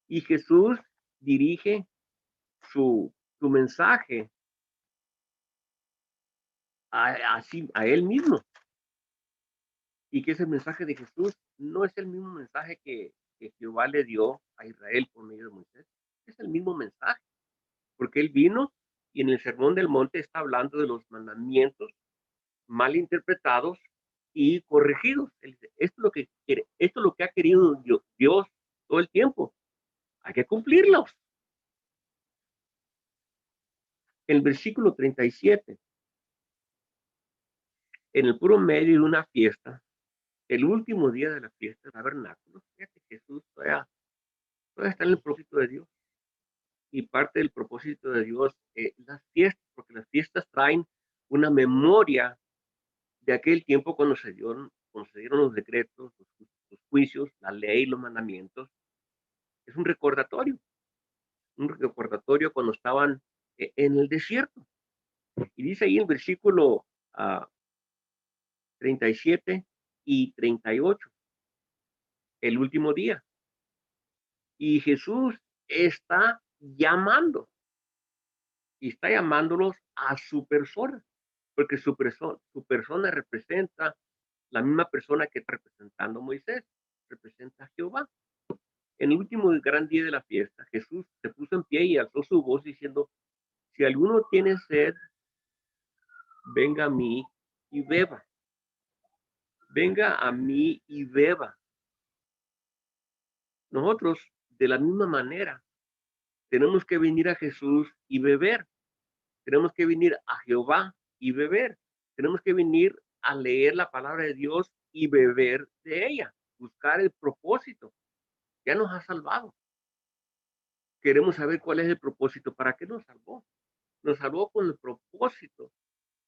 y Jesús dirige su mensaje a él mismo. Y que ese mensaje de Jesús no es el mismo mensaje que Jehová le dio a Israel por medio de Moisés. Es el mismo mensaje, porque él vino y en el Sermón del Monte está hablando de los mandamientos mal interpretados y corregidos. Esto es lo que quiere, esto es lo que ha querido Dios todo el tiempo. Hay que cumplirlos. El versículo 37 en el puro medio de una fiesta, el último día de la fiesta del tabernáculo. Fíjate, Jesús todavía está en el propósito de Dios. Y parte del propósito de Dios, las fiestas, porque las fiestas traen una memoria de aquel tiempo cuando se dieron los decretos, los juicios, la ley, los mandamientos. Es un recordatorio cuando estaban en el desierto. Y dice ahí en el versículo 37 y 38, el último día. Y Jesús está llamando, y está llamándolos a su persona, porque su persona representa la misma persona que está representando a Moisés, representa a Jehová. En el último gran día de la fiesta, Jesús se puso en pie y alzó su voz diciendo: si alguno tiene sed, venga a mí y beba. Venga a mí y beba. Nosotros, de la misma manera, tenemos que venir a Jesús y beber. Tenemos que venir a Jehová y beber. Tenemos que venir a leer la palabra de Dios y beber de ella. Buscar el propósito. Ya nos ha salvado. Queremos saber cuál es el propósito. ¿Para qué nos salvó? Nos salvó con el propósito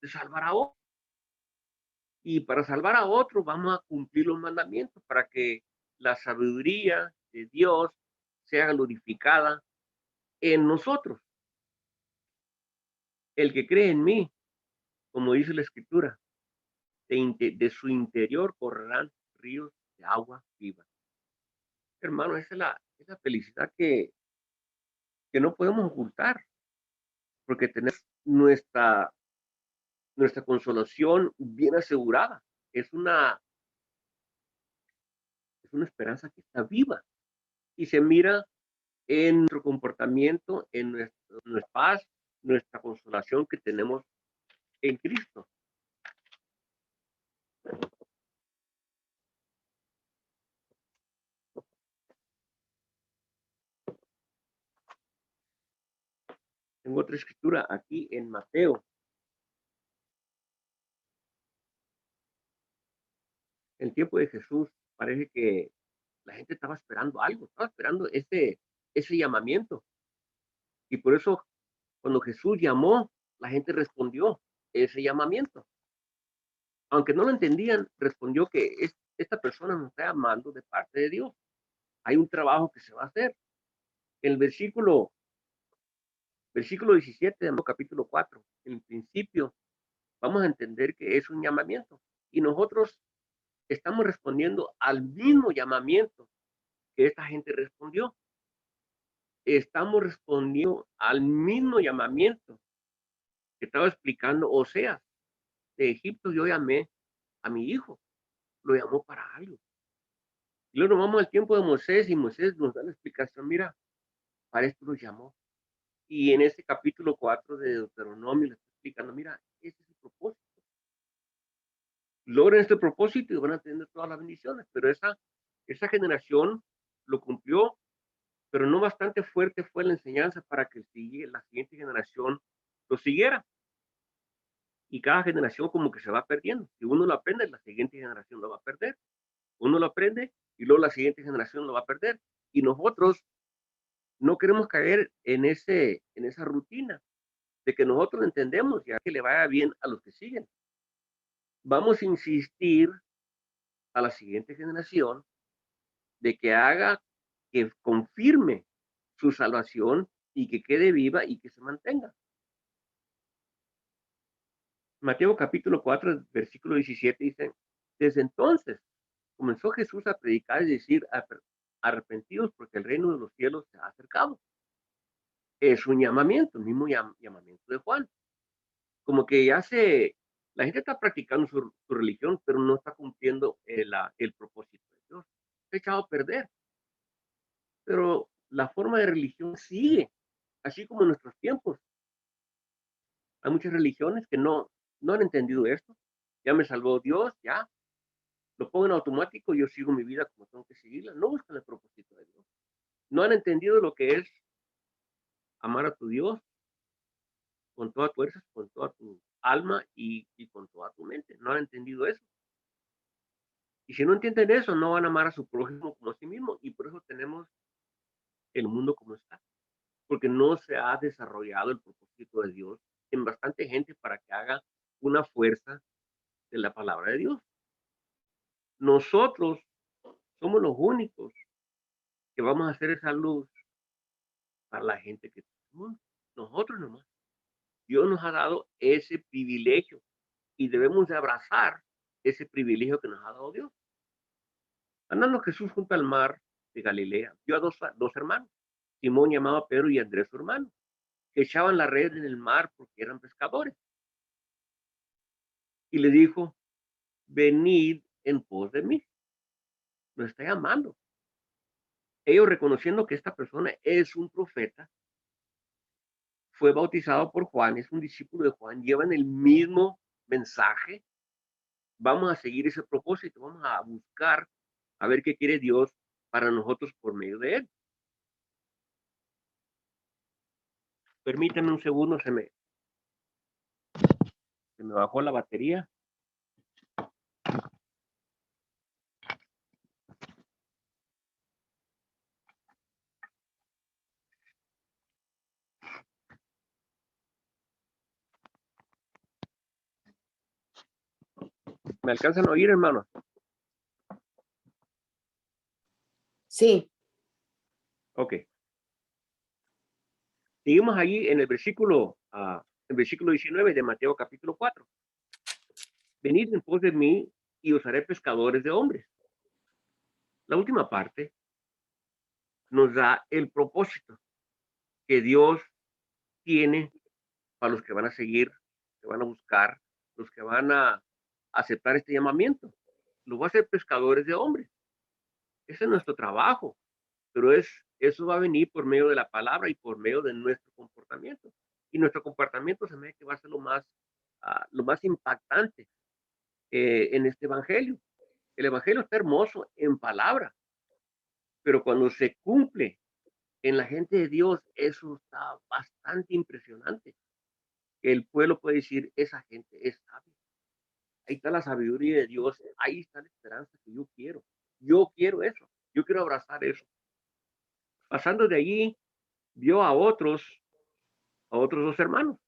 de salvar a otro. Y para salvar a otro vamos a cumplir los mandamientos para que la sabiduría de Dios sea glorificada en nosotros. El que cree en mí, como dice la escritura, de su interior correrán ríos de agua viva. Hermano, esa es la felicidad que no podemos ocultar, porque tenemos nuestra consolación bien asegurada. Es una esperanza que está viva y se mira en nuestro comportamiento, en nuestra paz, nuestra consolación que tenemos en Cristo. Tengo otra escritura aquí en Mateo. En el tiempo de Jesús parece que la gente estaba esperando algo, estaba esperando ese llamamiento. Y por eso cuando Jesús llamó, la gente respondió ese llamamiento. Aunque no lo entendían, respondió que esta persona nos está llamando de parte de Dios. Hay un trabajo que se va a hacer. El versículo 17 de capítulo 4, en principio, vamos a entender que es un llamamiento. Y nosotros estamos respondiendo al mismo llamamiento que esta gente respondió. Estamos respondiendo al mismo llamamiento que estaba explicando Oseas. De Egipto yo llamé a mi hijo, lo llamó para algo. Y luego nos vamos al tiempo de Moisés y Moisés nos da la explicación, mira, para esto lo llamó. Y en ese capítulo 4 de Deuteronomio le está explicando, mira, ese es el propósito. Logren este propósito y van a tener todas las bendiciones, pero esa generación lo cumplió, pero no bastante fuerte fue la enseñanza para que la siguiente generación lo siguiera. Y cada generación como que se va perdiendo. Si uno lo aprende, la siguiente generación lo va a perder. Uno lo aprende y luego la siguiente generación lo va a perder. Y nosotros no queremos caer en esa rutina de que nosotros entendemos ya que le vaya bien a los que siguen. Vamos a insistir a la siguiente generación de que confirme su salvación y que quede viva y que se mantenga. Mateo capítulo 4, versículo 17 dice, desde entonces comenzó Jesús a predicar y decir, arrepentidos porque el reino de los cielos se ha acercado. Es un llamamiento, el mismo llamamiento de Juan. Como que la gente está practicando su religión, pero no está cumpliendo el propósito de Dios. Se ha echado a perder. Pero la forma de religión sigue, así como en nuestros tiempos. Hay muchas religiones que no han entendido esto. Ya me salvó Dios, ya. Lo pongo en automático, yo sigo mi vida como tengo que seguirla. No buscan el propósito de Dios. No han entendido lo que es amar a tu Dios con toda tu fuerza, con toda alma y con toda tu mente. No han entendido eso. Y si no entienden eso, no van a amar a su prójimo como a sí mismo. Y por eso tenemos el mundo como está. Porque no se ha desarrollado el propósito de Dios en bastante gente para que haga una fuerza de la palabra de Dios. Nosotros somos los únicos que vamos a hacer esa luz para la gente que tenemos. Nosotros nomás. Dios nos ha dado ese privilegio y debemos de abrazar ese privilegio que nos ha dado Dios. Andando Jesús junto al mar de Galilea, vio a dos hermanos, Simón llamado Pedro y Andrés su hermano, que echaban la red en el mar porque eran pescadores. Y le dijo, venid en pos de mí. Nos está llamando. Ellos reconociendo que esta persona es un profeta, fue bautizado por Juan, es un discípulo de Juan, llevan el mismo mensaje. Vamos a seguir ese propósito, vamos a buscar a ver qué quiere Dios para nosotros por medio de él. Permítanme un segundo, se me bajó la batería. ¿Me alcanzan a oír, hermanos? Sí. Ok. Seguimos allí en el versículo 19 de Mateo capítulo 4. Venid en pos de mí y os haré pescadores de hombres. La última parte nos da el propósito que Dios tiene para los que van a seguir, que van a buscar, los que van a aceptar este llamamiento. Los va a hacer pescadores de hombres. Ese es nuestro trabajo, pero eso va a venir por medio de la palabra y por medio de nuestro comportamiento. Y nuestro comportamiento se me ve que va a ser lo más impactante en este evangelio. El evangelio está hermoso en palabra, pero cuando se cumple en la gente de Dios, eso está bastante impresionante. El pueblo puede decir, esa gente es sabia. Ahí está la sabiduría de Dios, ahí está la esperanza que yo quiero. Yo quiero eso, yo quiero abrazar eso. Pasando de allí, vio a otros dos hermanos,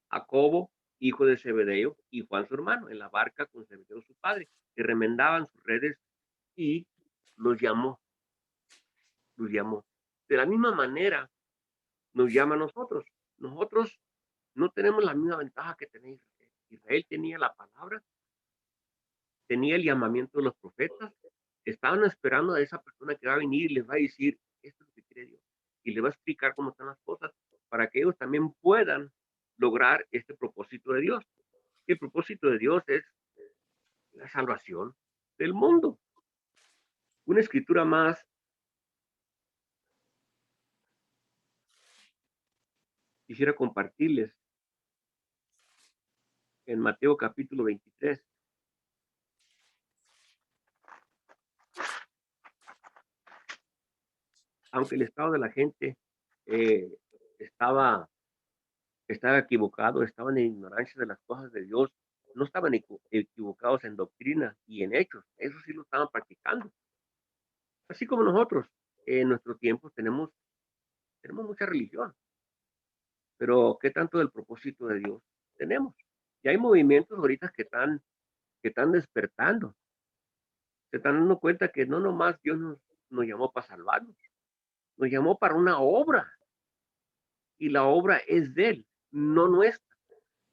Jacobo, hijo de Zebedeo, y Juan su hermano, en la barca con Zebedeo su padre, que remendaban sus redes y los llamó, los llamó. De la misma manera nos llama a nosotros. Nosotros no tenemos la misma ventaja que tenía Israel. Israel tenía la palabra, tenía el llamamiento de los profetas, estaban esperando a esa persona que va a venir y les va a decir, esto es lo que quiere Dios, y le va a explicar cómo están las cosas, para que ellos también puedan lograr este propósito de Dios. El propósito de Dios es la salvación del mundo. Una escritura más, quisiera compartirles en Mateo capítulo 23. Aunque el estado de la gente eh, estaba, estaba equivocado, estaban en ignorancia de las cosas de Dios, no estaban equivocados en doctrina y en hechos, eso sí lo estaban practicando. Así como nosotros, en nuestro tiempo tenemos mucha religión, pero ¿qué tanto del propósito de Dios tenemos? Y hay movimientos ahorita que están despertando, se están dando cuenta que no nomás Dios nos llamó para salvarnos, nos llamó para una obra, y la obra es de Él, no nuestra.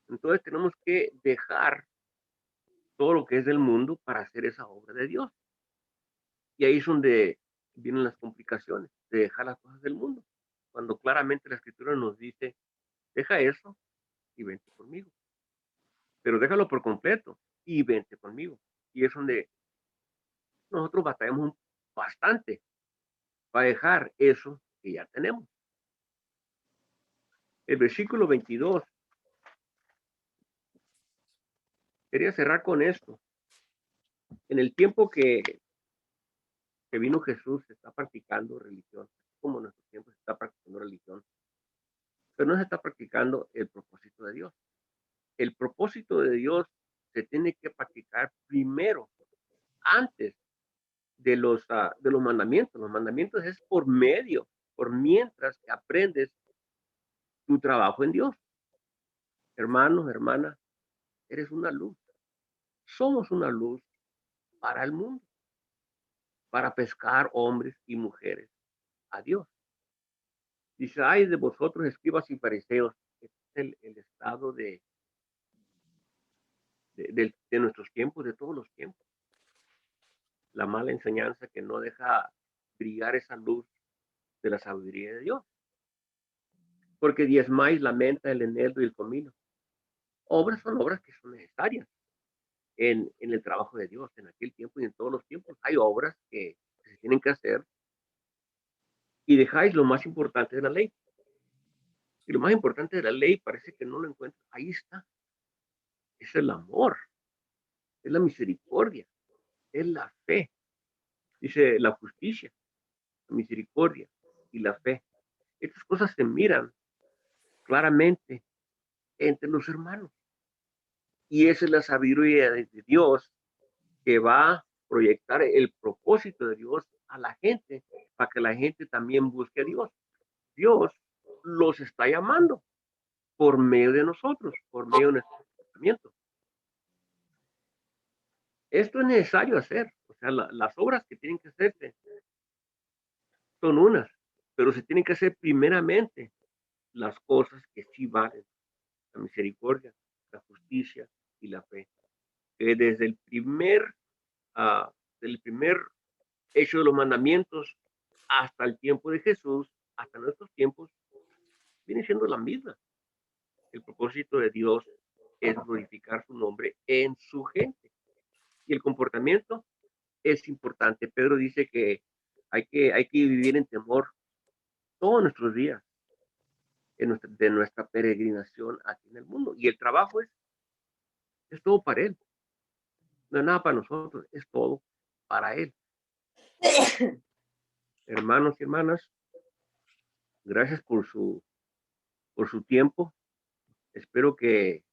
Entonces tenemos que dejar todo lo que es del mundo para hacer esa obra de Dios. Y ahí es donde vienen las complicaciones, de dejar las cosas del mundo. Cuando claramente la escritura nos dice, deja eso y vente conmigo. Pero déjalo por completo y vente conmigo. Y es donde nosotros batallamos bastante para dejar eso que ya tenemos. El versículo 22, quería cerrar con esto. En el tiempo que vino Jesús, se está practicando religión, como en nuestro tiempo se está practicando religión, pero no se está practicando el propósito de Dios. el propósito de Dios se tiene que practicar primero, antes de los mandamientos. Los mandamientos es por medio, por mientras que aprendes tu trabajo en Dios. Hermano, hermana, eres una luz. Somos una luz para el mundo, para pescar hombres y mujeres a Dios. Dice, ay de vosotros, escribas y fariseos. Este es el estado de nuestros tiempos, de todos los tiempos. La mala enseñanza que no deja brillar esa luz de la sabiduría de Dios. Porque diezmáis la menta, el eneldo y el comino. Obras son obras que son necesarias en el trabajo de Dios, en aquel tiempo y en todos los tiempos. Hay obras que se tienen que hacer y dejáis lo más importante de la ley. Y lo más importante de la ley parece que no lo encuentro. Ahí está. Es el amor, es la misericordia, es la fe. Dice la justicia, la misericordia y la fe. Estas cosas se miran claramente entre los hermanos. Y esa es la sabiduría de Dios que va a proyectar el propósito de Dios a la gente para que la gente también busque a Dios. Dios los está llamando por medio de nosotros, por medio de nuestro comportamiento. Esto es necesario hacer. O sea, las obras que tienen que hacerse son unas, pero se tienen que hacer primeramente las cosas que sí valen, la misericordia, la justicia y la fe. Desde el primer hecho de los mandamientos hasta el tiempo de Jesús, hasta nuestros tiempos, viene siendo la misma. El propósito de Dios es glorificar su nombre en su gente. Y el comportamiento es importante. Pedro dice que hay que vivir en temor todos nuestros días de nuestra peregrinación aquí en el mundo. Y el trabajo es todo para Él. No es nada para nosotros, es todo para Él. Hermanos y hermanas, gracias por su tiempo. Espero que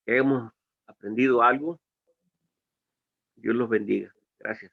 hayamos aprendido algo. Dios los bendiga. Gracias.